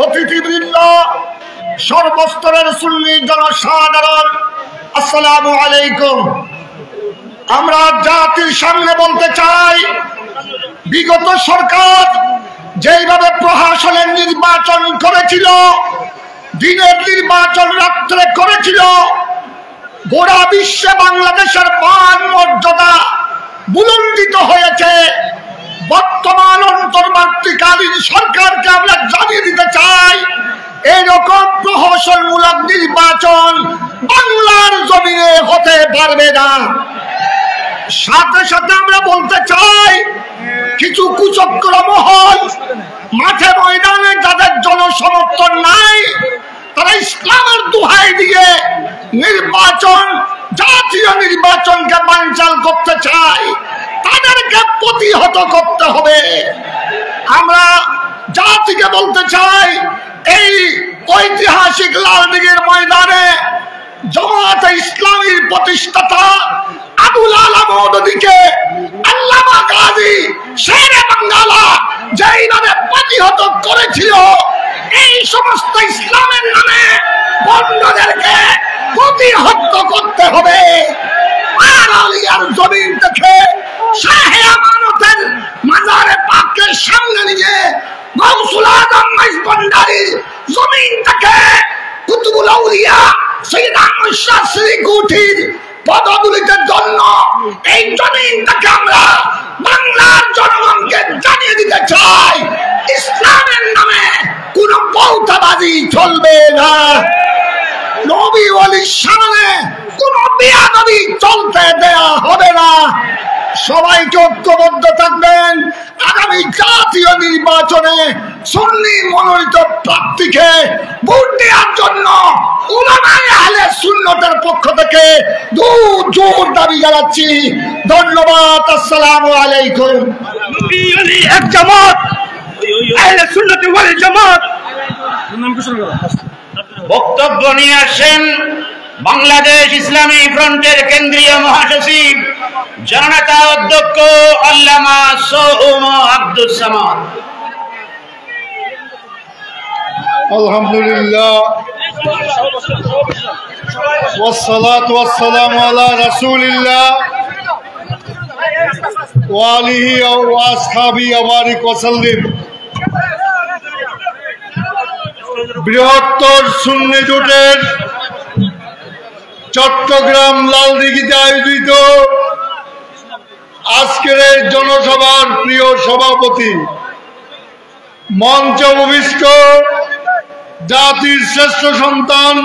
অতিথিবৃন্দ, সর্বস্তরের সুন্নি জনসাধারণ, আসসালামু আলাইকুম। আমরা জাতির সামনে বলতে চাই, বিগত সরকার যেইভাবে প্রশাসনের নির্বাচন করেছিল, দিনের নির্বাচন রাত্রে করেছিল, গোটা বিশ্বে বাংলাদেশের মান মর্যাদা বুলন্দিত হয়েছে। বর্তমান অন্তর্বর্তীকালীন সরকারকে আমরা জানিয়ে দিতে চাই, এরকম প্রহসনমূলক নির্বাচন বাংলার জমিনে হতে পারবে না। সাথে সাথে আমরা বলতে চাই, কিছু কুচক্র মহল মাঠে ময়দানে যাদের জনসমর্থন নাই, তারা ইসলামের দোহাই দিয়ে নির্বাচন, জাতীয় নির্বাচনকে বানচাল করতে চায়, তাদেরকে প্রতিহত করতে হবে। আমরা জাতিকে বলতে চাই, এই ঐতিহাসিক লালদিঘির ময়দানে জামাতে ইসলামীর প্রতিষ্ঠাতা আবুল আলা মওদুদীকে আল্লামা গাজী শেরে বাঙ্গালা যেইভাবে প্রতিহত করেছিল, এই সমস্ত ইসলামের নামে বন্ধদেরকে প্রতিহত করতে হবে। আর আলিয়ার জমিন থেকে শাহে আমানতের মাজারে পাকের সামনে নিয়ে গৌসুল আজম মাইজভান্ডারীর জমিন থেকে কুতুবুল আউলিয়া সৈয়দ আহমদ শাহ শ্রীকুঠির পদগুলির জন্য এই জমিনটাকে আমরা বাংলার জনগণকে জানিয়ে দিতে চাই, ইসলামের নামে কোন বৌতাবাজি চলবে না। নবী ওয়ালির সামনে কোন বেয়াদবি চলতে দেয়া হবে না। সবাইকে ঐক্যবদ্ধ থাকবেন। আগামী জাতীয় নির্বাচনে সুন্নি মনোনীত প্রার্থীকে ভোট দেওয়ার জন্য উলামায়ে আহলে সুন্নতের পক্ষ থেকে জোর দাবি জানাচ্ছি। ধন্যবাদ। আসসালামু আলাইকুম। এক জামাত, আহলে সুন্নাত ওয়াল জামাত। বক্তব্য নিয়ে আসেন বাংলাদেশ ইসলামী ফ্রন্টের কেন্দ্রীয় মহাসচিব, জননেতা অধ্যক্ষ আল্লামা সৌম আব্দুস সামাদ। আলহামদুলিল্লাহ, ওয়াসসালাতু ওয়াসসালামু আলা রাসূলিল্লাহ ওয়া আলিহি ওয়া আসহাবিহি ওয়া বারিক ওয়া সাল্লিম। বৃহত্তর সুন্নি জোটের চট্টগ্রাম লালদিঘিতে আয়োজিত আজকের এই জনসভার প্রিয় সভাপতি, মঞ্চে উপবিষ্ট জাতির শ্রেষ্ঠ সন্তান,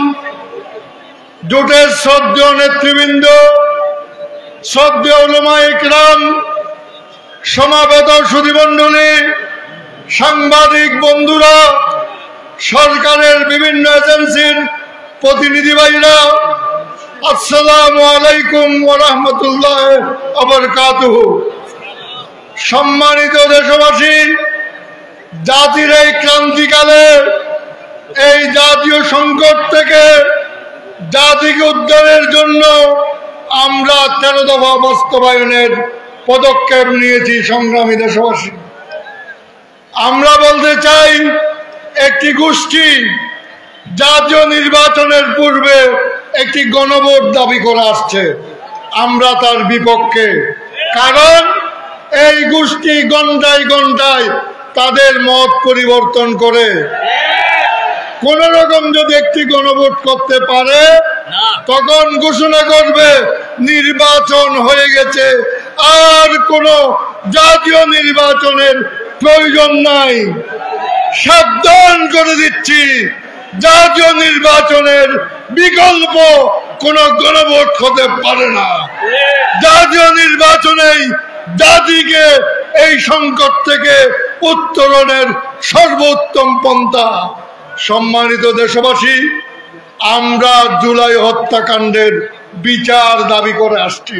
জোটের শ্রদ্ধেয় নেতৃবৃন্দ, শ্রদ্ধেয় উলামায়ে ইকরাম, সমাবেত সুধীমণ্ডলী, সাংবাদিক বন্ধুরা, সরকারের বিভিন্ন এজেন্সির প্রতিনিধি ভাইরা, আসসালামু আলাইকুম ওয়া রাহমাতুল্লাহি ওয়া বারাকাতুহু। সম্মানিত দেশবাসী, জাতির এই ক্রান্তিকালে, এই জাতীয় সংকট থেকে জাতিকে উদ্ধারের জন্য আমরা 13 দফা বাস্তবায়নের পদক্ষেপ নিয়েছি। সংগ্রামী দেশবাসী, আমরা বলতে চাই, একটি গোষ্ঠী জাতীয় নির্বাচনের পূর্বে একটি গণভোট দাবি করে আসছে। আমরা তার বিপক্ষে, কারণ এই গোষ্ঠী ঘন্টায় ঘন্টায় তাদের মত পরিবর্তন করে। কোন রকম যদি একটি গণভোট করতে পারে, তখন ঘোষণা করবে নির্বাচন হয়ে গেছে, আর কোন জাতীয় নির্বাচনের প্রয়োজন নাই। সাবধান করে দিচ্ছি, জাতীয় নির্বাচনের বিকল্প কোন গণভোট হতে পারে না। জাতীয় নির্বাচনেই জাতিকে এই সংকট থেকে উত্তরণের সর্বোত্তম পন্থা। সম্মানিত দেশবাসী, আমরা জুলাই হত্যাকাণ্ডের বিচার দাবি করে আসছি।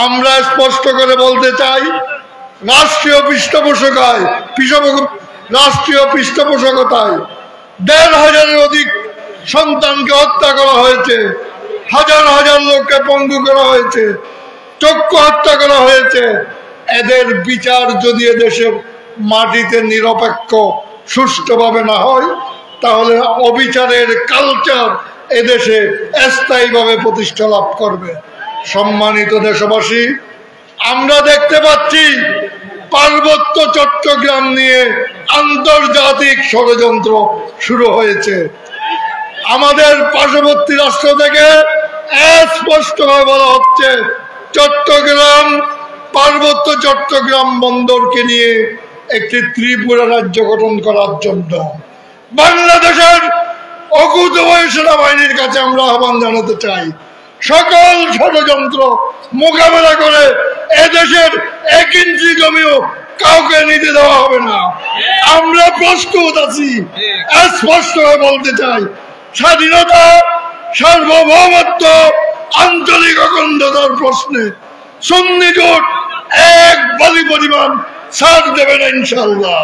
আমরা স্পষ্ট করে বলতে চাই, রাষ্ট্রীয় পৃষ্ঠপোষকতায় ১৫০০০-এর অধিক সন্তানকে হত্যা করা হয়েছে, হাজার হাজার লোককে পঙ্গু করা হয়েছে, চক্ষু হত্যা করা হয়েছে। এদের বিচার যদি এদেশের মাটিতে নিরপেক্ষ সুষ্ঠুভাবে না হয়, তাহলে অবিচারের কালচার এদেশে স্থায়ীভাবে প্রতিষ্ঠা লাভ করবে। সম্মানিত দেশবাসী, আমরা দেখতে পাচ্ছি পার্বত্য চট্টগ্রাম নিয়ে আন্তর্জাতিক ষড়যন্ত্র শুরু হয়েছে। আমাদের পার্শ্ববর্তী রাষ্ট্র থেকে স্পষ্টভাবে বলা হচ্ছে চট্টগ্রাম, পার্বত্য চট্টগ্রাম বন্দরকে নিয়ে একটি ত্রিপুরা রাজ্য গঠন করার জন্য বাংলাদেশের অকুতোভয় সেনাবাহিনীর কাছে আমরা আহ্বান জানাতে চাই, সকল ষড়যন্ত্র মোকাবেলা করে এদেশের 1 ইঞ্চি জমিও কাউকে নিতে দেওয়া হবে না। আমরা প্রস্তুত আছি। স্পষ্টভাবে বলতে চাই, স্বাধীনতা, সার্বভৌমত্ব, আঞ্চলিক অখণ্ডতার প্রশ্নে সুন্নি জোট 1 বালি পরিমাণ ছাড় দেবে না ইনশাআল্লাহ।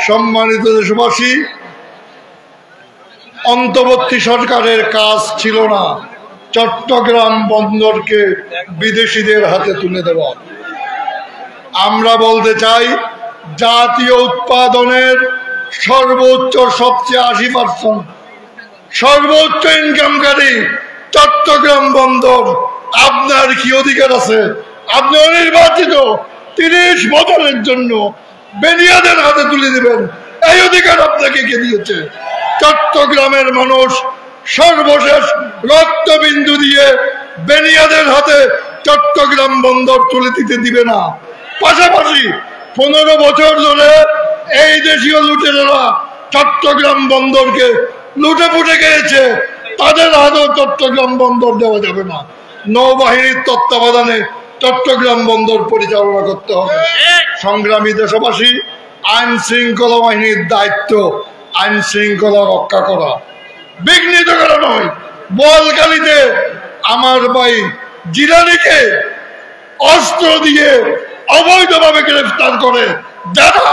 সম্মানিত দেশবাসী, অন্তর্বর্তী সরকারের কাজ ছিল না চট্টগ্রাম বন্দরকে বিদেশিদের হাতে তুলে দেওয়া। আমরা বলতে চাই, জাতীয় উৎপাদনের সর্বোচ্চ সবচেয়ে 80% সর্বোচ্চ ইনকামকারী চট্টগ্রাম বন্দর। আপনার কি অধিকার আছে? আপনি অনির্বাচিত 30 বছরের জন্য বেনিয়াদের হাতে তুলে দিবেন? এই অধিকার আপনাকে কে দিয়েছে? চট্টগ্রামের মানুষ সর্বশেষ রক্তবিন্দু দিয়ে বেনিয়াদের হাতে চট্টগ্রাম বন্দর তুলে দিতে দিবে না। পাশাপাশি 15 বছর ধরে এই দেশীয় লুটেরারা চট্টগ্রাম বন্দরকে লুটে পুটে গিয়েছে, তাদের হাতেও চট্টগ্রাম বন্দর দেওয়া যাবে না। নৌবাহিনীর তত্ত্বাবধানে চট্টগ্রাম বন্দর পরিচালনা করতে হবে। সংগ্রামী দেশবাসী, আইন শৃঙ্খলা বাহিনীর দায়িত্ব আইন শৃঙ্খলা রক্ষা করা, বিঘ্নিত করা নয়। বোয়ালখালীতে আমার ভাই জিলানিকে অস্ত্র দিয়ে অবৈধভাবে গ্রেফতার করে যারা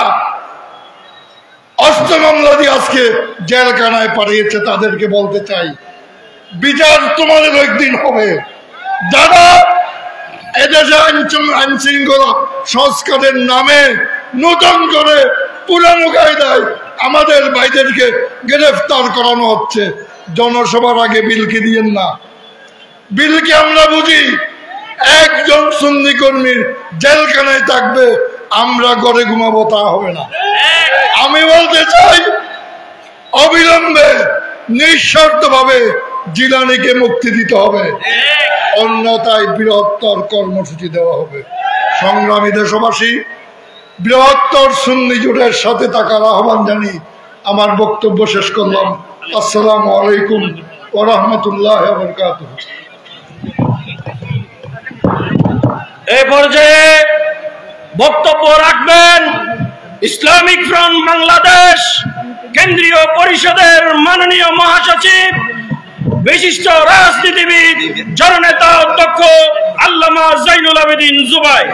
অস্ত্র মামলা দিয়ে আজকে জেলখানায় পাঠিয়েছে, তাদেরকে বলতে চাই, বিচার তোমাদের একদিন হবে। যারা এদেশে আইন শৃঙ্খলা সংস্কারের নামে নতুন করে পুরানো কায়দায় আমাদের ভাইদেরকে গ্রেফতার করানো হচ্ছে, জনসভার আগে বিলকে দিয়েন না। বিলকে আমরা বুঝি একজন সুন্নি কর্মীর জেলখানায় থাকবে, আমরা ঘরে ঘুমাবো, তা হবে না। আমি বলতে চাই, অবিলম্বে নিঃশর্তভাবে জিলানিকে মুক্তি দিতে হবে, অন্যথায় বৃহত্তর কর্মসূচি দেওয়া হবে। সংগ্রামী দেশবাসী, বৃহত্তর সুন্নি জোটের সাথে থাকার আহ্বান জানিয়ে আমার বক্তব্য শেষ করলাম। আসসালামু আলাইকুম ওয়া রাহমাতুল্লাহি ওয়া বারাকাতুহু। এই পর্যায়ে বক্তব্য রাখবেন ইসলামিক ফ্রন্ট বাংলাদেশ কেন্দ্রীয় পরিষদের মাননীয় মহাসচিব, বিশিষ্ট রাজনীতিবিদ, জননেতা অধ্যক্ষ আল্লামা জাইনুল আবেদিন জুবাই।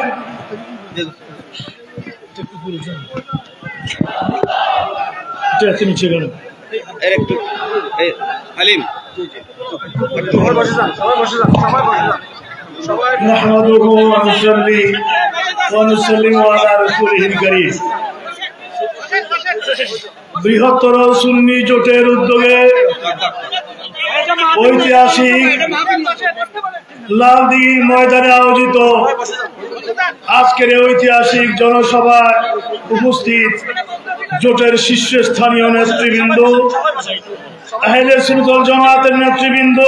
বৃহত্তর সুন্নি জোটের উদ্যোগে ঐতিহাসিক লালদিঘি ময়দানে আয়োজিত আজকের ঐতিহাসিক জনসভায় উপস্থিত জোটের শীর্ষস্থানীয় নেতৃবৃন্দ, আহলে সুন্নাত ওয়াল জামাতের নেতৃবৃন্দ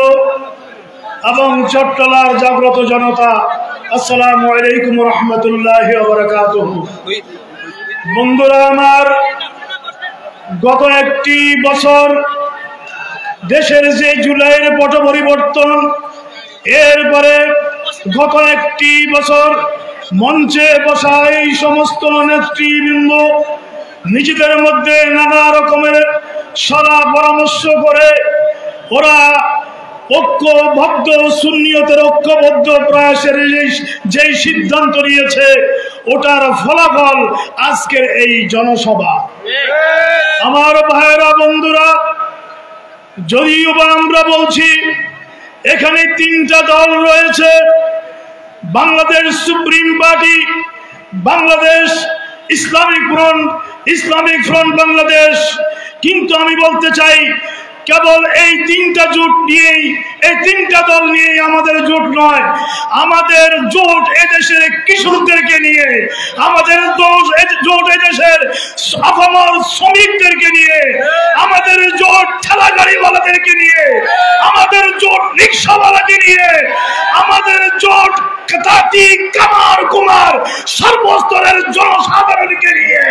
এবং চট্টলার জাগ্রত জনতা, আসসালামু আলাইকুম ওয়া রাহমাতুল্লাহি ওয়া বারাকাতুহু। বন্ধুরা আমার, গত একটি বছর দেশের যে জুলাইয়ের পট পরিবর্তন, এরপরে গত একটি বছর মঞ্চে বসা এই সমস্ত নেতৃবৃন্দ নিজেদের মধ্যে নানা রকমের সলা পরামর্শ করে ওরা ঐক্যবদ্ধ সুন্নিয়তের ঐক্যবদ্ধ প্রয়াসের যেই সিদ্ধান্ত নিয়েছে, ওটার ফলাফল আজকের এই জনসভা। আমার ভাইয়েরা, বন্ধুরা, যদিও বা আমরা বলছি এখানে 3টা দল রয়েছে, Bangladesh supreme party, Bangladesh Islamic front Islamic front Bangladesh. কিন্তু আমি বলতে চাই, কেবল এই তিনটা জোট নিয়েই, এই তিনটা দল নিয়েই আমাদের জোট নয়। আমাদের জোট এদেশের কৃষকদেরকে নিয়ে, আমাদের জোট এদেশের আপামর শ্রমিকদেরকে নিয়ে, আমাদের জোট ঠেলা গাড়িওয়ালাদেরকে নিয়ে, আমাদের জোট রিক্সাওয়ালাকে নিয়ে, আমাদের জোট তাঁতি কামার কুমার সর্বস্তরের জনসাধারণকে নিয়ে,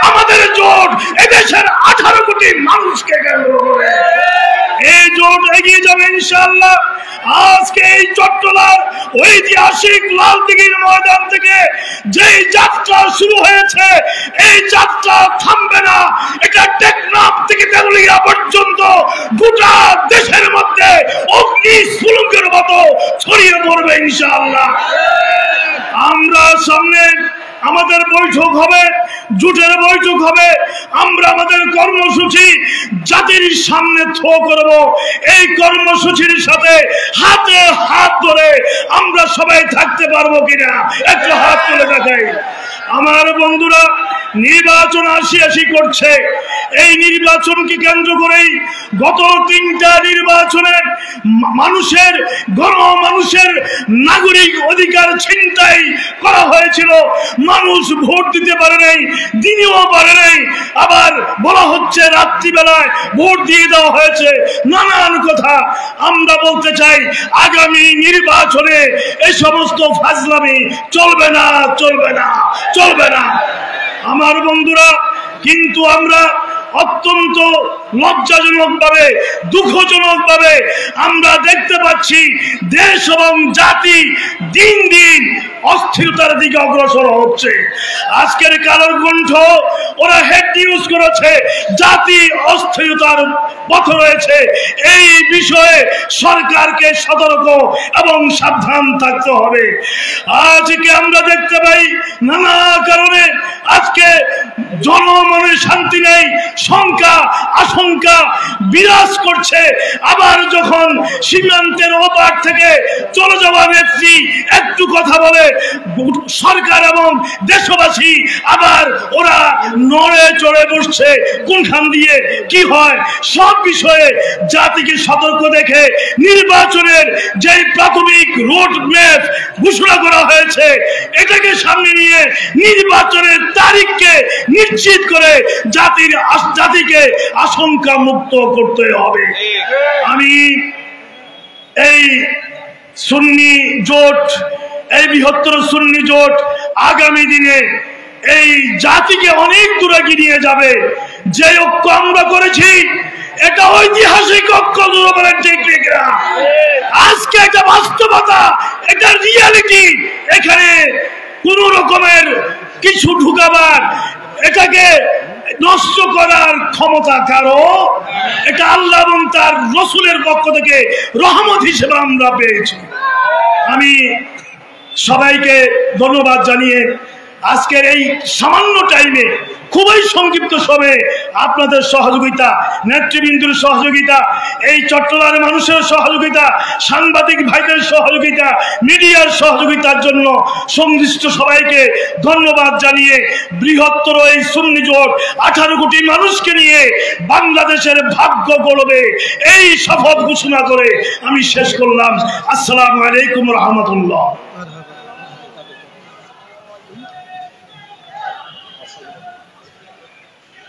আমাদের জোট এদেশের 18 কোটি মানুষকে কেন্দ্র করে এই জোট এগিয়ে যাবে ইনশাআল্লাহ। আজকে এই চট্টলার ঐতিহাসিক লালদিঘির ময়দান থেকে যে যাত্রা শুরু হয়েছে, এই যাত্রা থামবে না। এটা টেকনাফ থেকে তেতুলিয়া পর্যন্ত গোটা দেশের মধ্যে অগ্নি স্ফুলিঙ্গের মতো ছড়িয়ে পড়বে ইনশাআল্লাহ। আমরা সামনে আমাদের বৈঠক হবে, জোটের বৈঠক হবে। আমরা আমাদের কর্মসূচি জাতির সামনে থ্রো করব। এই কর্মসূচির সাথে হাতে হাত ধরে আমরা সবাই থাকতে পারবো কিনা একটু হাত তুলে দেখাই। আমার বন্ধুরা, নির্বাচন আসি করছে। এই নির্বাচনকে কেন্দ্র করেই গত 3টা নির্বাচনে মানুষের নাগরিক অধিকার ছিনতাই করা হয়েছিল। মানুষ ভোট দিতে পারে নাই, দিনেও পারে নাই। আবার বলা হচ্ছে রাত্রিবেলায় ভোট দিয়ে দেওয়া হয়েছে, নানান কথা। আমরা বলতে চাই, আগামী নির্বাচনে এই সমস্ত ফাজলামি চলবে না, চলবে না, চলবে না আমার বন্ধুরা। কিন্তু আমরা অত্যন্ত লজ্জাজনক ভাবে, দুঃখজনক ভাবে আমরা দেখতে পাচ্ছি দেশ এবং জাতি দিন দিন অস্থিরতার দিকে অগ্রসর হচ্ছে। আজকের কালোর কণ্ঠ ওরা হেড নিউজ করেছে, জাতি অস্থিরতার পথে রয়েছে। এই বিষয়ে সরকারকে সতর্ক এবং সাবধান থাকতে হবে। আজকে আমরা দেখতে পাই নানা কারণে আজকে জনমনে শান্তি নেই, শঙ্কা আশঙ্কা বিরাজ করছে। আবার যখন সীমান্তের ওপার থেকে চলে যাওয়া নেত্রী একটু কথা বলে, সরকার এবং দেশবাসী আবার ওরা নড়ে চড়ে বসছে। কোনখান দিয়ে কি হয় সব বিষয়ে জাতিকে সতর্ক দেখে নির্বাচনের যে প্রাথমিক রোড ম্যাপ ঘোষণা করা হয়েছে, এটাকে সামনে নিয়ে নির্বাচনের তারিখকে নিশ্চিত করে জাতিকে আশঙ্কা মুক্ত করতে হবে। আমি এই সুন্নি জোট, এই বৃহত্তর সুন্নি জোট আগামী দিনে এই জাতিকে অনেক দূরে নিয়ে যাবে। যে ঐক্য আমরা করেছি, এটা ঐতিহাসিক ঐক্য, আজকে এটা বাস্তবতা, এটা রিয়ালিটি। এখানে কোন রকমের কিছু ঢুকাবার, এটাকে নষ্ট করার ক্ষমতা কারো, এটা আল্লাহ এবং তার রসুলের পক্ষ থেকে রহমত হিসেবে আমরা পেয়েছি। আমি সবাইকে ধন্যবাদ জানিয়ে আজকের এই সামান্য টাইমে, খুবই সংক্ষিপ্ত সময়ে আপনাদের সহযোগিতা, নেতৃবৃন্দের সহযোগিতা, এই চট্টলার মানুষের সহযোগিতা, সাংবাদিক ভাইদের সহযোগিতা, মিডিয়ার সহযোগিতার জন্য সংশ্লিষ্ট সবাইকে ধন্যবাদ জানিয়ে বৃহত্তর এই সুন্নি জোট 18 কোটি মানুষকে নিয়ে বাংলাদেশের ভাগ্য গড়বে, এই শপথ ঘোষণা করে আমি শেষ করলাম। আসসালামু আলাইকুম রহমতুল্লাহ।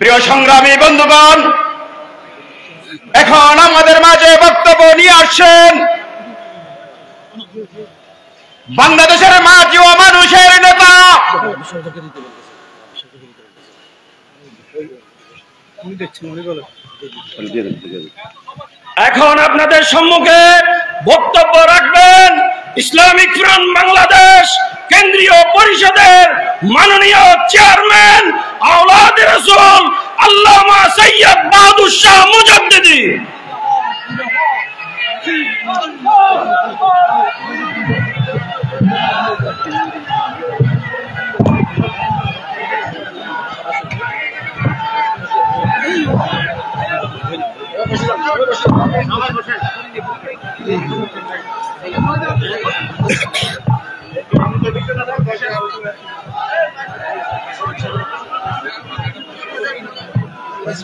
প্রিয় সংগ্রামী বন্ধুগণ, এখন আমাদের মাঝে বক্তব্য নিয়ে আসছেন বাংলাদেশের মাঝি ও মানুষের নেতা, এখন আপনাদের সম্মুখে বক্তব্য রাখবেন ইসলামিক ফ্রন্ট বাংলাদেশ কেন্দ্রীয় পরিষদের মাননীয় চেয়ারম্যান আওলাদ রাসূল আল্লামা সৈয়দ বাহাদুর শাহ মুজাদ্দিদি।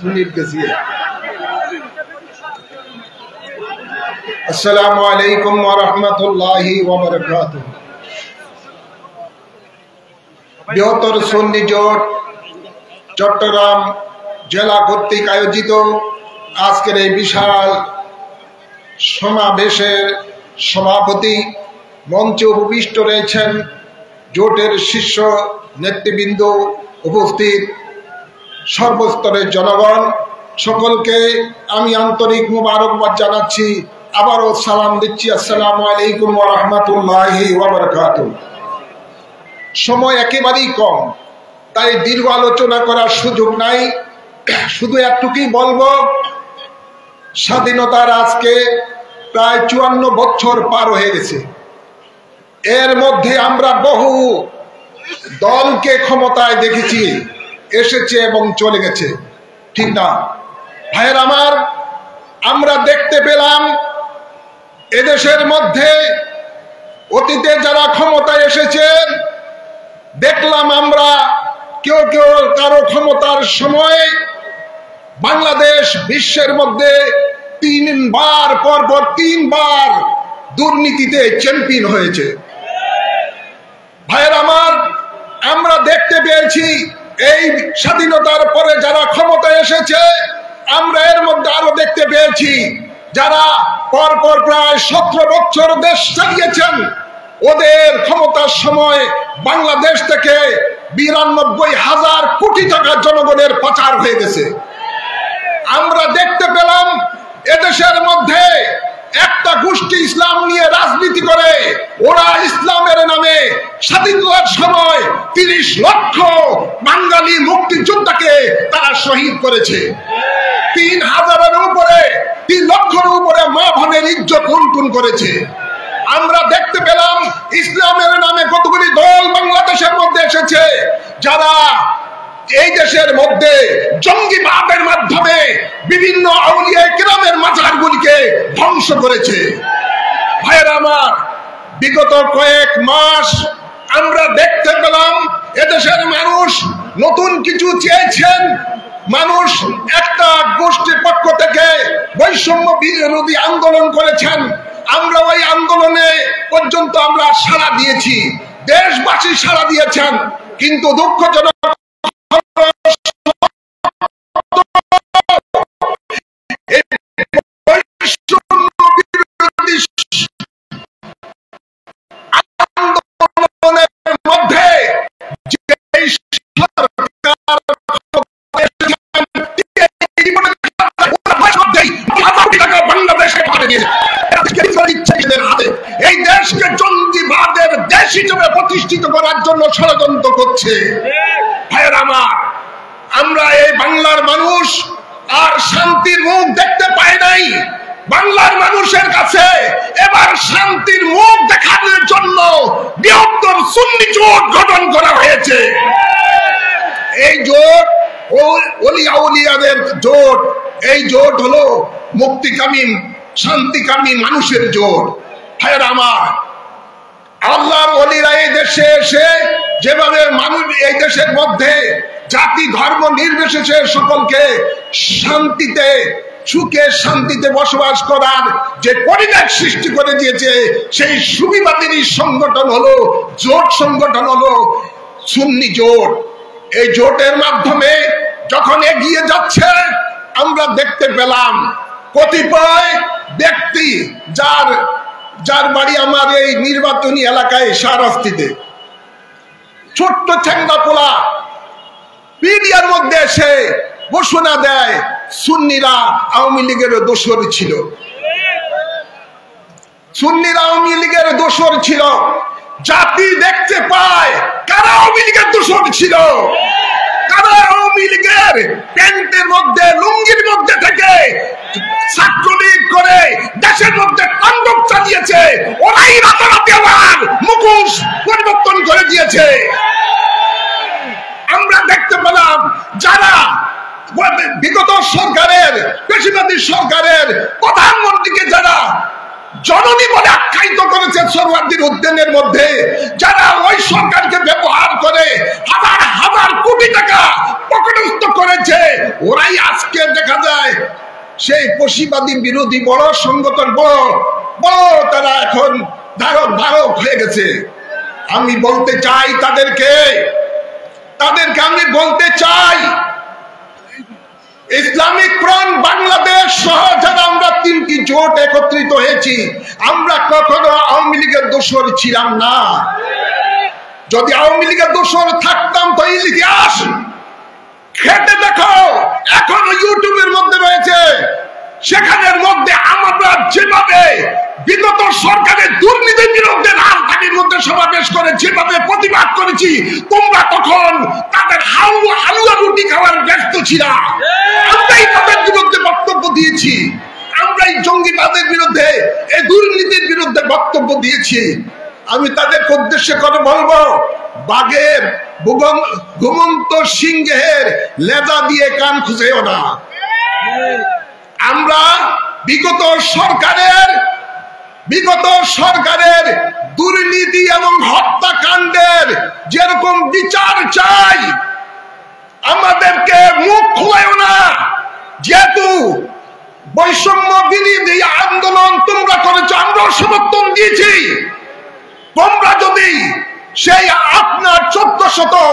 মিনিট গেছি। আসসালামু আলাইকুম ওয়া রাহমাতুল্লাহি ওয়া বারাকাতুহু। বৃহত্তর সুন্নি জোট চট্টগ্রাম জেলা কর্তৃক আয়োজিত আজকের এই বিশাল সমাবেশের সভাপতি, মঞ্চে উপবিষ্ট রয়েছেন জোটের শীর্ষ নেতৃবৃন্দ, উপস্থিত সর্বস্তরের জনগণ, সকলকে আমি আন্তরিক মুবারকবাদ জানাচ্ছি। আবারও সালাম দিচ্ছি, আসসালামু আলাইকুম ওয়া রাহমাতুল্লাহি ওয়া বারাকাতুহু। সময় একেবারেই কম, তাই দীর্ঘ আলোচনা করার সুযোগ নাই। শুধু একটুকুই বলবো, স্বাধীনতার আজকে প্রায় 54 বছর পার হয়ে গেছে। এর মধ্যে আমরা বহু দলকে ক্ষমতায় দেখেছি, এসেছে এবং চলে গেছে, ঠিক না ভাইয়ের আমার? আমরা দেখতে পেলাম এদেশের মধ্যে অতীতে যারা ক্ষমতায় এসেছেন, দেখলাম আমরা কেউ কেউ কারো ক্ষমতার সময় বাংলাদেশ বিশ্বের মধ্যে 3বার দুর্নীতিতে চ্যাম্পিয়ন হয়েছে। ভাইয়ের আমার, আমরা দেখতে পেয়েছি এই স্বাধীনতার পরে যারা ক্ষমতায় এসেছে, আমরা এর মধ্যে আরো দেখতে পেয়েছি যারা পরপর প্রায় 17 বছর দেশ চালিয়েছেন, ওদের ক্ষমতার সময় বাংলাদেশ থেকে 92,000 কোটি টাকা জনগণের পাচার হয়ে গেছে। আমরা দেখতে পেলাম এদেশের মধ্যে একটা গোষ্ঠী ইসলাম নিয়ে রাজনীতি করে, ওরা ইসলামের নামে স্বাধীনতার সময় 30 লক্ষ বাঙালি মুক্তিযোদ্ধাকে তারা শহীদ করেছে। 3,000-এর উপরে, 3 লক্ষের উপরে মা বোনের ইজ্জত লুণ্ঠন করেছে। আমরা দেখতে পেলাম ইসলামের নামে কতগুলি দল বাংলাদেশের মধ্যে এসেছে, যারা এই দেশের মধ্যে জঙ্গিবাদের মাধ্যমে বিভিন্ন আউলিয়া কিরামের মাজারগুলিকে ধ্বংস করেছে। ভাইয়ের আমার, বিগত কয়েক মাস আমরা দেখতে পেলাম এদেশের মানুষ নতুন কিছু চেয়েছেন। মানুষ একটা গোষ্ঠীর পক্ষ থেকে বৈষম্য বিরোধী আন্দোলন করেছেন। আমরা ওই আন্দোলনে পর্যন্ত আমরা সাড়া দিয়েছি, দেশবাসী সাড়া দিয়েছেন, কিন্তু দুঃখজনক এই দেশকে জঙ্গিবাদের দেশ হিসেবে প্রতিষ্ঠিত করার জন্য ষড়যন্ত্র করছে। ভাইয়ের আমার, আমরা এই বাংলার মানুষ আর শান্তির মুখ দেখতে পাই নাই। বাংলার মানুষের কাছে এবার শান্তির মুখ দেখানোর জন্য বৃহত্তর সুন্নি জোট গঠন করা হয়েছে। এই জোট ওলিয়া উলিয়াদের জোট, এই জোট হলো মুক্তিকামী শান্তিকামী মানুষের জোট। ভাইয়ের আমার, আল্লাহর ওলিরা এই দেশে এসে যেভাবে মানুষ এই দেশের মধ্যে জাতি ধর্ম নির্বিশেষে সকলকে শান্তিতে সুখে শান্তিতে বসবাস করার যে পরিবেশ সৃষ্টি করে দিয়েছে, সেই সুবিবাদী সংগঠন হলো জোট, সংগঠন হলো সুন্নি জোট। এই জোটের মাধ্যমে যখন এগিয়ে যাচ্ছে, আমরা দেখতে পেলাম কতিপয় ব্যক্তি যার বাড়ি আমার এই নির্বাচনী এলাকায় শাহরাস্তিতে, ছোট্ট ছেঙ্গা পোলা মিডিয়ার মধ্যে এসে ঘোষণা দেয় সুন্নিরা আওয়ামী লীগের দোসর ছিল, সুন্নিরা আওয়ামী লীগের দোসর ছিল। জাতি দেখতে পায় কারা আওয়ামী লীগের দোসর ছিল, কারা আওয়ামী লীগের প্যান্টের মধ্যে লুঙ্গির মধ্যে থেকে ছাত্রলীগ করে দেশের মধ্যে তাণ্ডব চালিয়েছে, ওরাই রাতারাতি আবার মুখোশ পরিবর্তন করে দিয়েছে। আমরা দেখতে পেলাম যারা বিগত সরকারের পেশিবাদী সরকারের প্রধানমন্ত্রীকে যারা জননী বলে আখ্যায়িত করেছে সোহরাওয়ার্দীর উদ্যানের মধ্যে, যারা ওই সরকারকে ব্যবহার করে হাজার হাজার কোটি টাকা পকেটস্থ করেছে, ওরাই আজকে দেখা যায় সেই পশিবাদী বিরোধী বড় সংগঠন, বড় তারা এখন ধারক হয়ে গেছে। আমি বলতে চাই তাদেরকে আমি বলতে চাই, ইসলামিক ফ্রন্ট বাংলাদেশ সহ যারা আমরা 3টি জোট একত্রিত হয়েছি, আমরা কখনো আওয়ামী লীগের দোসর ছিলাম না। যদি আওয়ামী লীগের দোসর থাকতাম তো ইতিহাস খেটে দেখো, এখনো ইউটিউবের মধ্যে রয়েছে, সেখানের মধ্যে আমরা যেভাবে বিগত সরকারের দুর্নীতির বিরুদ্ধে রাজধানীর মধ্যে সমাবেশ করে যেভাবে প্রতিবাদ করেছি, তোমরা তখন তাদের হালুয়া রুটি খাওয়ার ব্যস্ত ছিল। আমরাই তাদের বিরুদ্ধে বক্তব্য দিয়েছি, আমরাই জঙ্গিবাদের বিরুদ্ধে, এই দুর্নীতির বিরুদ্ধে বক্তব্য দিয়েছি। আমি তাদেরকে উদ্দেশ্য করে বলবো, বাঘের ঘুমন্ত সিংহের লেজা দিয়ে কান খুঁজেও না। আমরা বিগত সরকারের দুর্নীতি এবং হত্যাকাণ্ডের যেরকম বিচার চাই, আমাদেরকে মুখ খোলায়ও না। যেহেতু বৈষম্য বিরোধী আন্দোলন তোমরা করেছো, আমরাও সমর্থন দিয়েছি। তোমরা যদি সেই আপনার 1400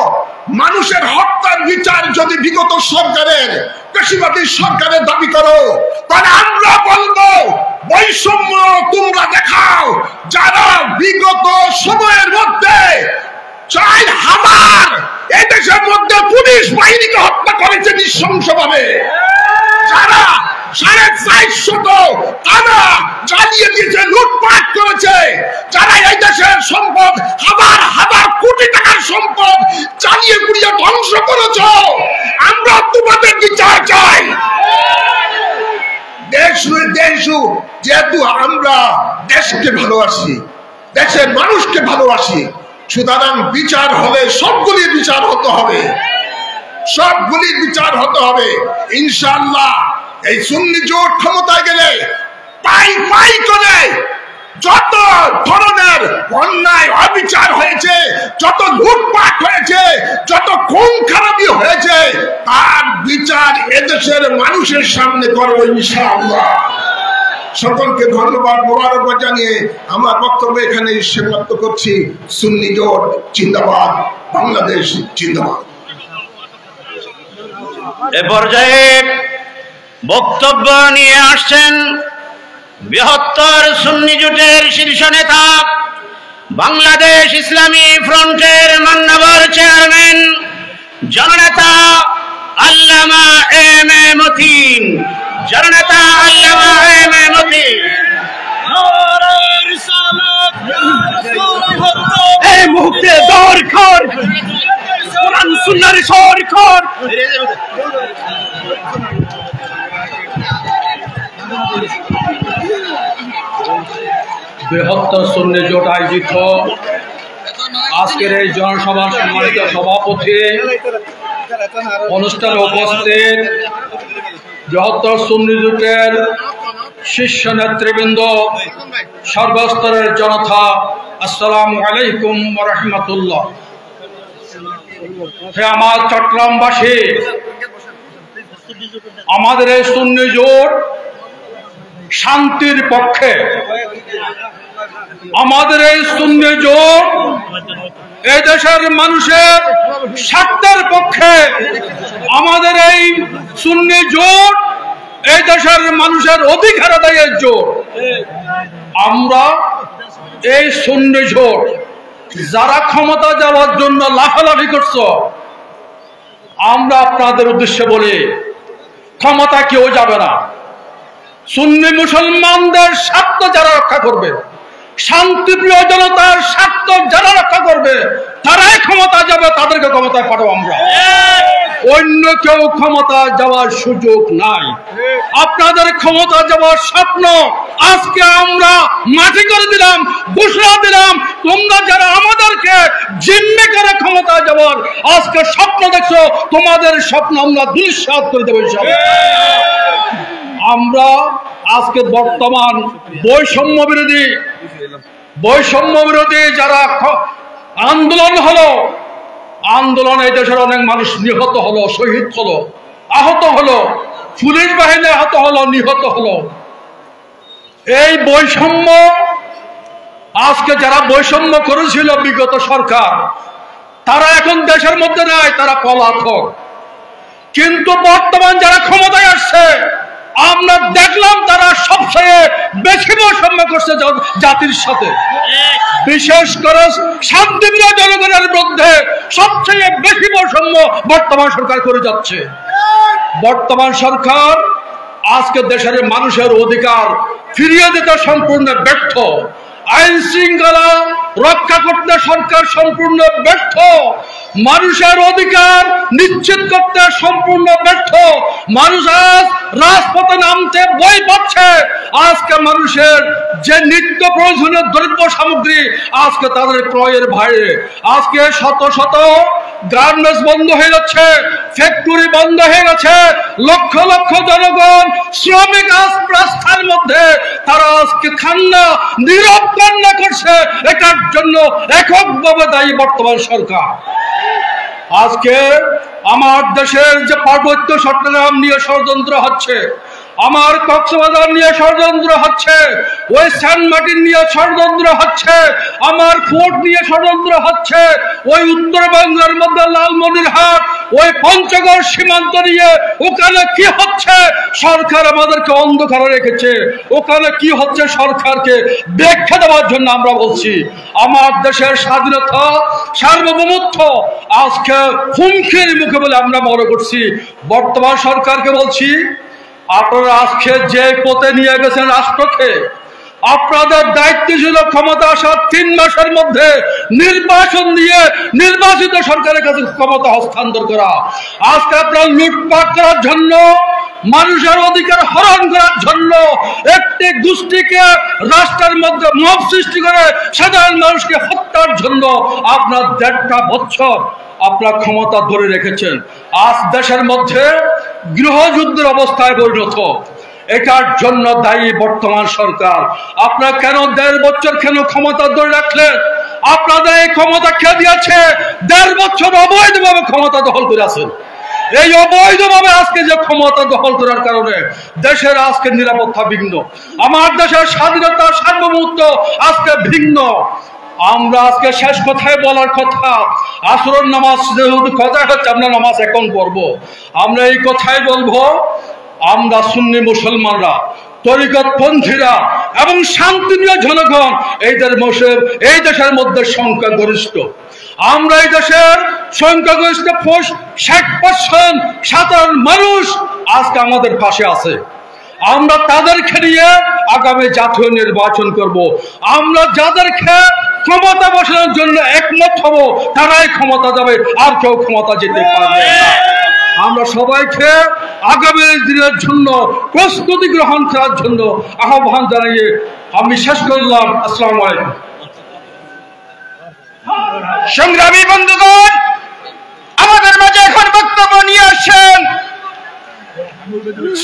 মানুষের হত্যার বিচার যদি বিগত সরকারের পেশিবাদী সরকারের দাবি করো, তাহলে আমরা বলবো বৈষম্য তোমরা দেখাও। যারা বিগত সময়ের মধ্যে 4000 এই দেশের মধ্যে পুলিশ বাহিনীকে হত্যা করেছে নৃশংসভাবে, যারা 450 তারা জ্বালিয়ে দিয়েছে, লুটপাট করেছে, যারা এই দেশের সম্পদ হাজার হাজার কোটি টাকার সম্পদ জ্বালিয়ে পুড়িয়ে ধ্বংস করেছ, আমরা তোমাদের বিচার চাই। যেহেতু আমরা দেশকে ভালোবাসি, দেশের মানুষকে ভালোবাসি, সুতরাং বিচার হলে সবগুলির বিচার হতে হবে, সবগুলির বিচার হতে হবে ইনশাআল্লাহ। এই সুন্নি জোট ক্ষমতায় গেলে পাই করে যত ধরনের অন্যায় অবিচার হয়েছে, যত লুটপাট হয়েছে, যত খুন খারাপি হয়েছে, তার বিচার এদেশের মানুষের সামনে করবো ইনশাআল্লাহ। সকলকে ধন্যবাদ, মোবারকবাদ জানিয়ে আমার বক্তব্য এখানে সমাপ্ত করছি। সুন্নি জোট জিন্দাবাদ, বাংলাদেশ জিন্দাবাদ। এ পর্যায়ে বক্তব্য নিয়ে আসছেন বৃহত্তর সুন্নি জোটের শীর্ষ নেতা, বাংলাদেশ ইসলামী ফ্রন্টের মান্যবর চেয়ারম্যান জননেতা আল্লামা এম এ মতিন। জননেতা আল্লামা এম এ মতিন। এই মুহূর্তে দরকার কোরআন সুন্নাহর সরকার। বৃহত্তর সুন্নি জোট আয়োজিত আজকের এই জনসভার সম্মানিত সভাপতি, অনুষ্ঠানে উপস্থিত বৃহত্তর সুন্নি জোটের শীর্ষ নেতৃবৃন্দ, সর্বস্তরের জনতা, আসসালামু আলাইকুম ওয়া রাহমাতুল্লাহ। হে আমার চট্টগ্রামবাসী, আমাদের এই সুন্নি জোট শান্তির পক্ষে, আমাদের এই সুন্নি জোট এই দেশের মানুষের স্বার্থের পক্ষে, আমাদের এই সুন্নি জোট এই দেশের মানুষের অধিকার আদায়ের জোট। আমরা এই সুন্নি জোট যারা ক্ষমতা যাওয়ার জন্য লাফালাফি করছো, আমরা আপনাদের উদ্দেশ্যে বলি, ক্ষমতা কেউ যাবে না। সুন্নি মুসলমানদের স্বার্থ যারা রক্ষা করবে, শান্তিপ্রিয় জনতার স্বার্থ যারা রক্ষা করবে, তারাই ক্ষমতা যাবে, তাদেরকে ক্ষমতায় পাঠাবো আমরা। অন্য কেউ ক্ষমতা যাওয়ার সুযোগ নাই। আপনাদের ক্ষমতা যাওয়ার স্বপ্ন আজকে আমরা মাটি করে দিলাম, ঘোষণা দিলাম। তোমরা যারা আমাদেরকে জিম্মি করে ক্ষমতা যাওয়ার আজকে স্বপ্ন দেখছো, তোমাদের স্বপ্ন আমরা দুলিশাত করে দেবো ইনশাআল্লাহ। আমরা আজকে বর্তমান বৈষম্য বিরোধী যারা আন্দোলন হলো, আন্দোলনে এই দেশের অনেক মানুষ নিহত হলো, শহীদ হলো, আহত হলো, পুলিশ বাহিনী আহত হলো, নিহত হলো। এই বৈষম্য আজকে যারা বৈষম্য করেছিল বিগত সরকার, তারা এখন দেশের মধ্যে নাই, তারা পলাতক। কিন্তু বর্তমান যারা ক্ষমতায় আসছে, আমরা দেখলাম তারা সবচেয়ে বেশি বৈষম্য করছে জাতির সাথে। বিশেষ করে শান্তিপ্রিয় জনগণের মধ্যে সবচেয়ে বেশি বৈষম্য বর্তমান সরকার করে যাচ্ছে। বর্তমান সরকার আজকে দেশের মানুষের অধিকার ফিরিয়ে দিতে সম্পূর্ণ ব্যর্থ, আইন শৃঙ্খলা রক্ষা করতে সরকার সম্পূর্ণ ব্যর্থ, মানুষের অধিকার নিশ্চিত করতে সম্পূর্ণ ব্যর্থ। মানুষ আজ রাজপথে নামতে ভয় পাচ্ছে। আজকে মানুষের যে নিত্য প্রয়োজনীয় দ্রব্য সামগ্রী আজকে তাদের ক্রয়ের ভয়ে আজকে শত শত গার্মেন্টস বন্ধ হয়ে যাচ্ছে, ফ্যাক্টরি বন্ধ হয়ে গেছে, লক্ষ লক্ষ জনগণ শ্রমিক আজ রাস্তার মধ্যে, তারা আজকে খান্না নীরব কান্না করছে। এটার জন্য এককভাবে দায়ী বর্তমান সরকার। আজকে আমার দেশের যে পার্বত্য চট্টগ্রাম নিয়ে ষড়যন্ত্র হচ্ছে, আমার কক্সবাজার নিয়ে ষড়যন্ত্র হচ্ছে, ওই সেন্ট মার্টিন নিয়ে ষড়যন্ত্র হচ্ছে, আমার ফোর্ট নিয়ে ষড়যন্ত্র হচ্ছে, ওই উত্তরবঙ্গের মধ্যে লালমনিরহাট, ওই পঞ্চগড় সীমান্ত নিয়ে ওখানে কি হচ্ছে, সরকার আমাদেরকে অন্ধকারে রেখেছে। ওখানে কি হচ্ছে সরকারকে ব্যাখ্যা দেওয়ার জন্য আমরা বলছি, আমার দেশের স্বাধীনতা সার্বভৌমত্ব আজকে হুমকির মুখে বলে আমরা মনে করছি। বর্তমান সরকারকে বলছি, আপনারা আজকে যে পথে নিয়ে গেছেন রাষ্ট্রকে, আপনাদের দায়িত্ব ছিল ক্ষমতা আসার 3 মাসের মধ্যে নির্বাচন দিয়ে নির্বাচিত সরকারের কাছে ক্ষমতা হস্তান্তর করা। আজকে আপনারা লুটপাট করার জন্য, মানুষের অধিকার হরণ করার জন্য, একটি গোষ্ঠীকে রাষ্ট্রের মধ্যে মব সৃষ্টি করে সাধারণ মানুষকে হত্যার জন্য আপনার 1.5 বছর আপনার ক্ষমতা ধরে রেখেছেন। আজ দেশের মধ্যে গৃহযুদ্ধের অবস্থায় পরিণত। এটার জন্য দায়ী বর্তমান সরকার। আপনারা কেন 1.5 বছর কেন ক্ষমতা ধরে রাখলেন? আপনাদের এই ক্ষমতা কে দিয়েছে? 1.5 বছর অবৈধভাবে ক্ষমতা দখল করে আছেন। এই অবৈধভাবে আজকে যে ক্ষমতা দখল করার কারণে দেশের আজকে নিরাপত্তা বিঘ্ন, আমার দেশের স্বাধীনতা সার্বভৌমত্ব আজকে ভিন্ন। আমরা আজকে শেষ কথায় বলার কথা, আসরের নামাজ যেহেতু কথা হচ্ছে, আমরা নামাজ এখন পড়বো, আমরা এই কথাই বলবো, আমরা সুন্নি মুসলমানরা, তরিকতপন্থীরা এবং শান্তিপ্রিয় জনগণ এই দেশের মধ্যে সংখ্যাগরিষ্ঠ। আমরা এই দেশের সংখ্যাগরিষ্ঠ 60% সাধারণ মানুষ আজকে আমাদের পাশে আছে। আমরা তাদেরকে নিয়ে আগামী জাতীয় নির্বাচন করব। আমরা যাদেরকে ক্ষমতা বসানোর জন্য একমত হব, তারাই ক্ষমতা যাবে, আর কেউ ক্ষমতা যেতে পারবে না। আমরা সবাইকে আগামী দিনের জন্য প্রস্তুতি গ্রহণ করার জন্য আহ্বান জানিয়ে আমি শেষ করলাম। আসসালামু আলাইকুম। সংগ্রামী বন্ধুগণ, আমাদের মাঝে এখন বক্তব্য নিয়ে আসছেন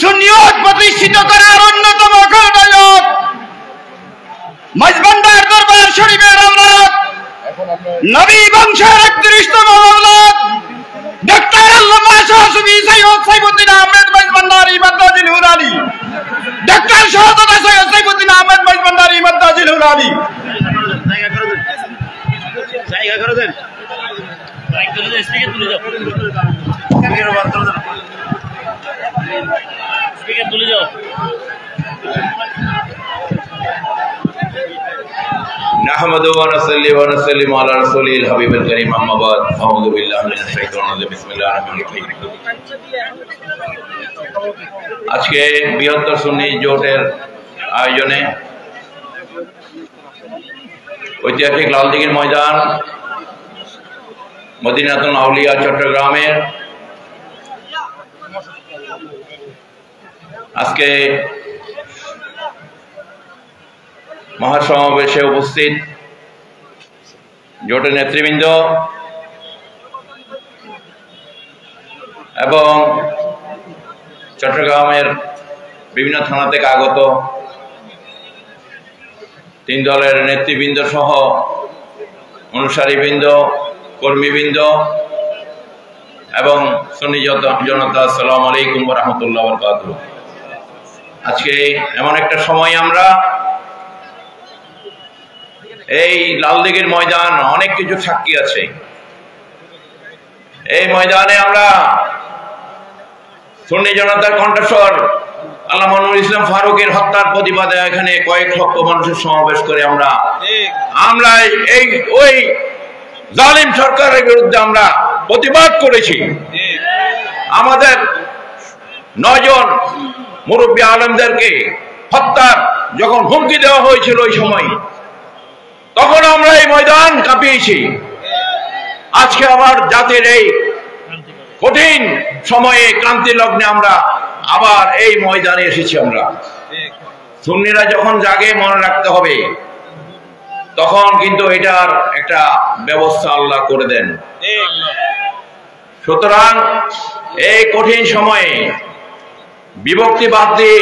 সুন্নিয়ত প্রতিষ্ঠিত করার অন্যতম খলনায়ক, মাইজভান্ডার দরবার শরীফের আওলাদ, নবী বংশের 31তম আওলাদ ডক্টর আল্লামা শাহ সুফি সৈয়দ সাইফুদ্দিন আহমেদ মাইজভান্ডারী মাদ্দাজিল হুনানি, ডক্টর শাহাদাত সৈয়দ সাইফুদ্দিন আহমেদ মাইজভান্ডারী মাদ্দাজিল হুনানি। জায়গা করে দেন, মাইক তুলে দাও, স্পিকার তুলে দাও, স্পিকার বার করে দাও, স্পিকার তুলে দাও। نحمده ونصلي ونسلم على رسوله الحبيب الكريم اما بعد اعوذ بالله من الشيطان الرجيم بسم الله الرحمن الرحيم। আজকে বৃহত্তর সুন্নি জোটের আয়োজনে ঐতিহাসিক লালদিঘির ময়দান মদিনাতুল আউলিয়া চট্টগ্রামের আজকে মহাসমাবেশে উপস্থিত জোটের নেতৃবৃন্দ এবং চট্টগ্রামের বিভিন্ন থানা থেকে আগত 3 দলের নেতৃবৃন্দ সহ অনুসারীবৃন্দ, কর্মীবৃন্দ এবং সুন্নি জনতা, আসসালামু আলাইকুম ওয়া রাহমাতুল্লাহি ওয়া বারাকাতুহু। আজকে এমন একটা সময় আমরা এই লালদিঘির ময়দান অনেক কিছু সাক্ষী আছে। এই ময়দানে আমরা সুন্নি জনতার কণ্ঠস্বর আল্লামা নুরুল ইসলাম ফারুকের হত্যার প্রতিবাদে এখানে কয়েক লক্ষ মানুষের সমাবেশ করে আমরা এই ওই জালিম সরকারের বিরুদ্ধে আমরা প্রতিবাদ করেছি। আমাদের 9 জন মুরব্বী আলেমদেরকে হত্যার যখন হুমকি দেওয়া হয়েছিল ওই সময়, তখন আমরা এই ময়দান কাঁপিয়েছি। আজকে আবার জাতির এই কঠিন সময়ে ক্রান্তি লগ্নে আমরা আবার এই ময়দানে এসেছি। আমরা সুন্নিরা যখন জাগে মনে রাখতে হবে, তখন কিন্তু এটার একটা ব্যবস্থা আল্লাহ করে দেন। সুতরাং এই কঠিন সময়ে বিভক্তি বাদ দিয়ে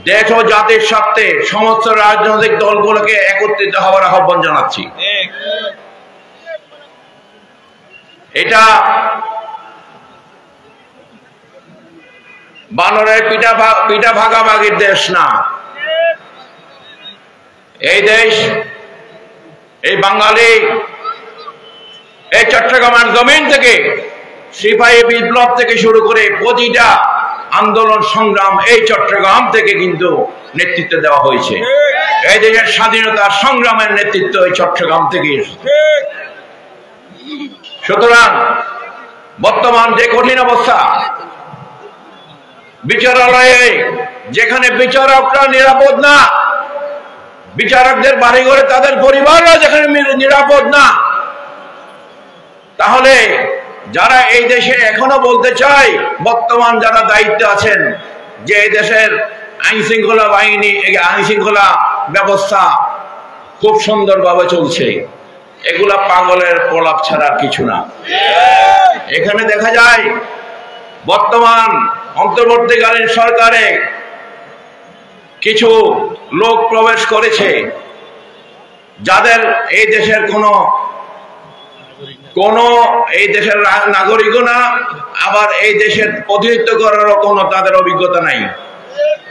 দেশ ও জাতির স্বার্থে সমস্ত রাজনৈতিক দলগুলোকে একত্রিত হওয়ার আহ্বান জানাচ্ছি। এটা বানরের পিঠা ভাগাভাগির দেশ না। এই দেশ, এই বাঙালি, এই চট্টগ্রামের জমিন থেকে সিপাহী বিপ্লব থেকে শুরু করে প্রতিটা আন্দোলন সংগ্রাম এই চট্টগ্রাম থেকে কিন্তু নেতৃত্ব দেওয়া হয়েছে। এই দেশের স্বাধীনতা সংগ্রামের নেতৃত্ব এই চট্টগ্রাম থেকে। সুতরাং বর্তমান যে কঠিন অবস্থা, বিচারালয়ে যেখানে বিচারকরা নিরাপদ না, বিচারকদের বাড়িঘরে তাদের পরিবাররা যেখানে নিরাপদ না, তাহলে যারা এই দেশে এখনো বলতে চায়, বর্তমান যারা দায়িত্বে আছেন, যে এই দেশের আইন শৃঙ্খলা বাহিনী, আইন শৃঙ্খলা ব্যবস্থা খুব সুন্দরভাবে চলছে, এগুলা পাগলের প্রলাপ ছাড়া কিছু না। এখানে দেখা যায় বর্তমান অন্তর্বর্তীকালীন সরকারে কিছু লোক প্রবেশ করেছে যাদের এই দেশের কোনো এই দেশের নাগরিকও না, আবার এই দেশের প্রতিনিধিত্ব করারও কোনো তাদের অভিজ্ঞতা নাই।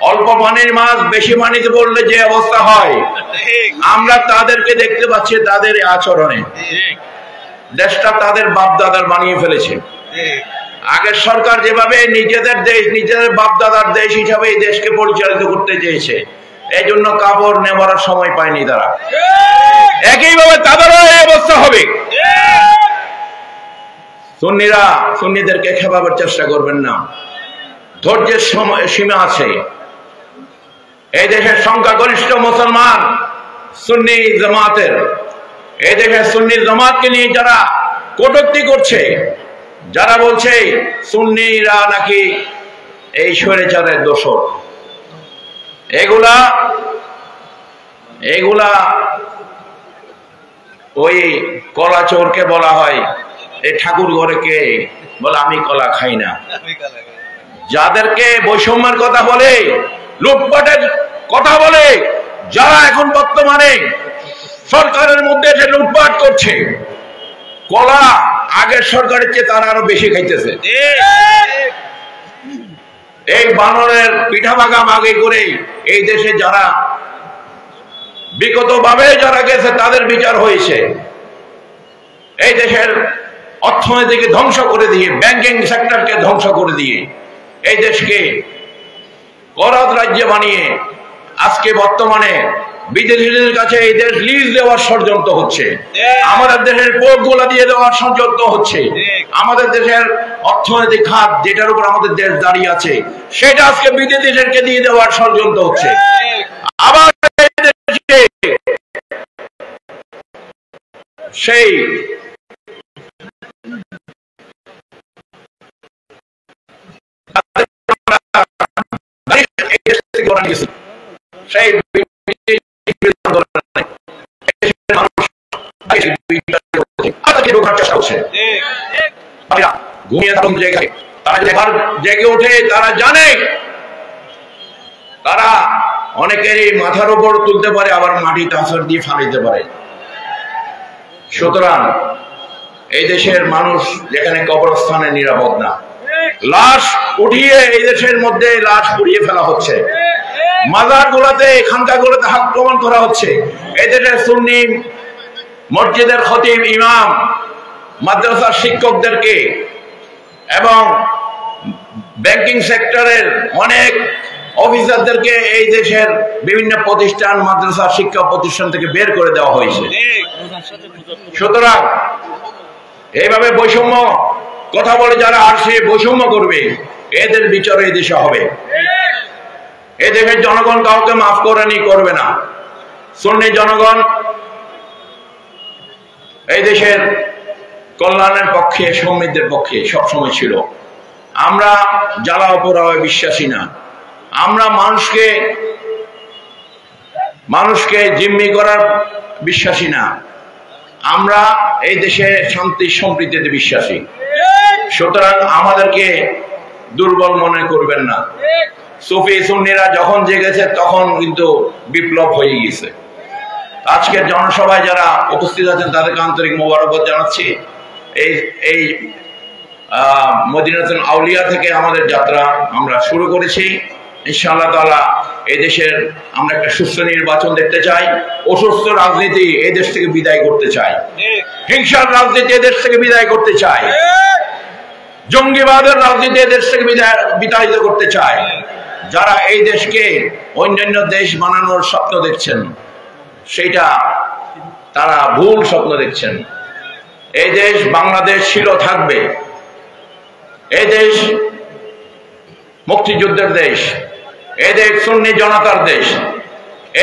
অল্প পানির মাছ বেশি পানিতে পড়লে যে অবস্থা হয়, আমরা তাদেরকে দেখতে পাচ্ছি তাদের আচরণে। দেশটা তাদের বাপ দাদার বানিয়ে ফেলেছে। আগের সরকার যেভাবে নিজেদের দেশ, নিজেদের বাপ দাদার দেশ হিসাবে এই দেশকে পরিচালিত করতে চেয়েছে, এই জন্য কাপড় নেওয়ার সময় পায়নি তারা। একইভাবে তাদেরও এই অবস্থা হবে। সুন্নিদেরকে খেপাবার চেষ্টা করবেন না, ধৈর্যের সীমা আছে। এই দেশের সংখ্যাগরিষ্ঠ মুসলমান সুন্নি জামাতের, এই দেশের সুন্নি জামাতকে নিয়ে যারা কটূক্তি করছে, যারা বলছে সুন্নিরা নাকি এই স্বৈরাচারের দোষর, এগুলা ওই কলা চোরকে বলা হয়, এই ঠাকুর ঘরে কে বলে আমি কলা খাই না। যাদেরকে বৈষম্যের কথা বলে, লুটপাটের কথা বলে, যারা এখন বর্তমানে সরকারের মধ্যে এসে লুটপাট করছে, কলা আগের সরকারের চেয়ে তারা আরো বেশি খাইতেছে। এই বানরের পিঠা ভাগাভাগি করে এই দেশে যারা বিগত ভাবে যারা গেছে তাদের বিচার হয়েছে। এই দেশের অর্থনীতিকে ধ্বংস করে দিয়ে, ব্যাংকিং সেক্টরকে ধ্বংস করে দিয়ে এই দেশকে করাত রাজ্য বানিয়ে আজকে বর্তমানে বিদেশিদের কাছে এই দেশ লিজ দেওয়ার ষড়যন্ত্র হচ্ছে, আমাদের দেশের পোর্টগুলো দিয়ে দেওয়ার ষড়যন্ত্র হচ্ছে, আমাদের দেশের অর্থনৈতিক খাত যেটার উপর আমাদের দেশ দাঁড়িয়ে আছে সেটা আজকে বিদেশিদেরকে দিয়ে দেওয়ার ষড়যন্ত্র হচ্ছে। আবার সেই ঘুমিয়ে জেগে ওঠে, তারা জানে অনেকেরই মাথার উপর তুলতে পারে, আবার মাটি টাচর দিয়ে ফালাইতে পারে। সুতরাং এই দেশের মানুষ যেখানে কবরস্থানে নিরাপদ না, লাশ উঠিয়ে এই দেশের মধ্যে লাশ পুড়িয়ে ফেলা হচ্ছে, মাজার গুলাতে খানকা গুলাতে আক্রমণ করা হচ্ছে। এই দেশের সুন্নি মসজিদের খতিব, ইমাম, মাদ্রাসার শিক্ষকদেরকে এবং ব্যাংকিং সেক্টরের অনেক অফিসারদেরকে এই দেশের বিভিন্ন প্রতিষ্ঠান, মাদ্রাসা, শিক্ষা প্রতিষ্ঠান থেকে বের করে দেওয়া হয়েছে। সুতরাং এইভাবে বৈষম্য কথা বলে যারা আসে বৈষম্য করবে, এদের বিচার এই দেশে হবে। এই দেশের জনগণ কাউকে মাফ করেনি, করবে না। সুন্নি জনগণ এই দেশের কল্যাণের পক্ষে, সমৃদ্ধির পক্ষে সবসময় ছিল। আমরা জ্বালা পোড়ায় বিশ্বাসী না। আমরা মানুষকে জিম্মি করার বিশ্বাসী না। আমরা এই দেশে শান্তি সম্প্রীতিতে বিশ্বাসী। সুতরাং আমাদেরকে দুর্বল মনে করবেন না। সুফি সুন্নিরা যখন জেগেছে তখন কিন্তু বিপ্লব হয়ে গেছে। আজকের জনসভায় যারা উপস্থিত আছেন তাদেরকে আন্তরিক মোবারকবাদ জানাচ্ছি। এই মদিনাতুল আউলিয়া থেকে আমাদের যাত্রা আমরা শুরু করেছি। ইনশাআল্লাহ তাআলা এই দেশের আমরা একটা সুস্থ নির্বাচন দেখতে চাই। অসুস্থ রাজনীতি এই দেশ থেকে বিদায় করতে চাই। হিংসার রাজনীতি এই দেশ থেকে বিদায় করতে চাই। জঙ্গিবাদের রাজনীতি এই দেশ থেকে বিতাড়িত করতে চাই। যারা এই দেশকে অন্যান্য দেশ বানানোর স্বপ্ন দেখছেন, সেইটা তারা ভুল স্বপ্ন দেখছেন। এই দেশ বাংলাদেশ ছিল, থাকবে। এই দেশ মুক্তিযুদ্ধের দেশ, এই দেশ সুন্নি জনতার দেশ,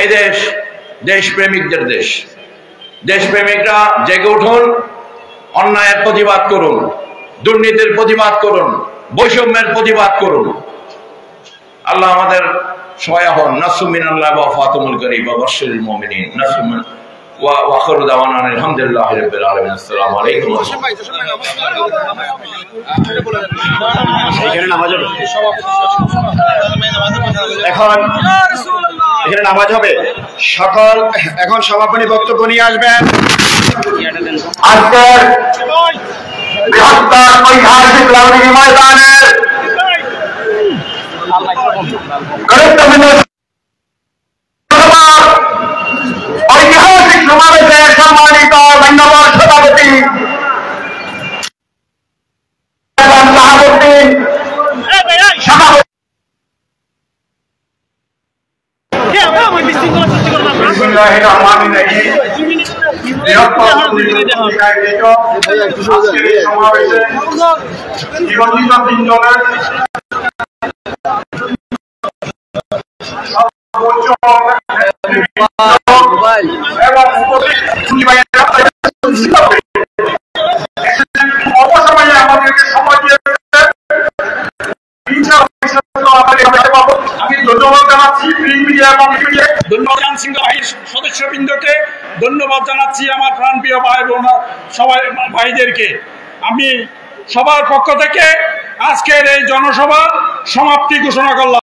এই দেশ দেশপ্রেমিকদের দেশ। দেশপ্রেমিকরা জেগে উঠুন, অন্যায়ের প্রতিবাদ করুন, দুর্নীতির প্রতিবাদ করুন, বৈষম্যের প্রতিবাদ করুন। আল্লাহ আমাদের সহায় হন। নাসরুম মিনাল্লাহ ওয়া ফাতুহুল করিম ওয়া বাশশিরিল মুমিনিন। নাসরুম ওয়া আখিরু দাওয়ানা আলহামদুলিল্লাহি রাব্বিল আলামিন। আসসালামু আলাইকুম। এখানে নামাজ হবে। এখন এখানে নামাজ হবে। সকল এখন সমাপনী বক্তব্য নিয়ে আসবেন। আজকের বৃহত্তর ঐতিহাসিক লালদিঘি ময়দানের গুরুত্বপূর্ণ ঐতিহাসিক সমাবেশে সম্মানিত মান্যবর সভাপতি অবসময়ে আমাদেরকে সময় দিয়েছে। আমি ধন্যবাদ জানাচ্ছি প্রিন্ট মিডিয়া এবং ধন্যবাদ জানাচ্ছি সদস্যবৃন্দকে, ধন্যবাদ জানাচ্ছি আমার প্রাণপ্রিয় ভাই বোন সবাই ভাইদেরকে। আমি সবার পক্ষ থেকে আজকের এই জনসভা সমাপ্তি ঘোষণা করলাম।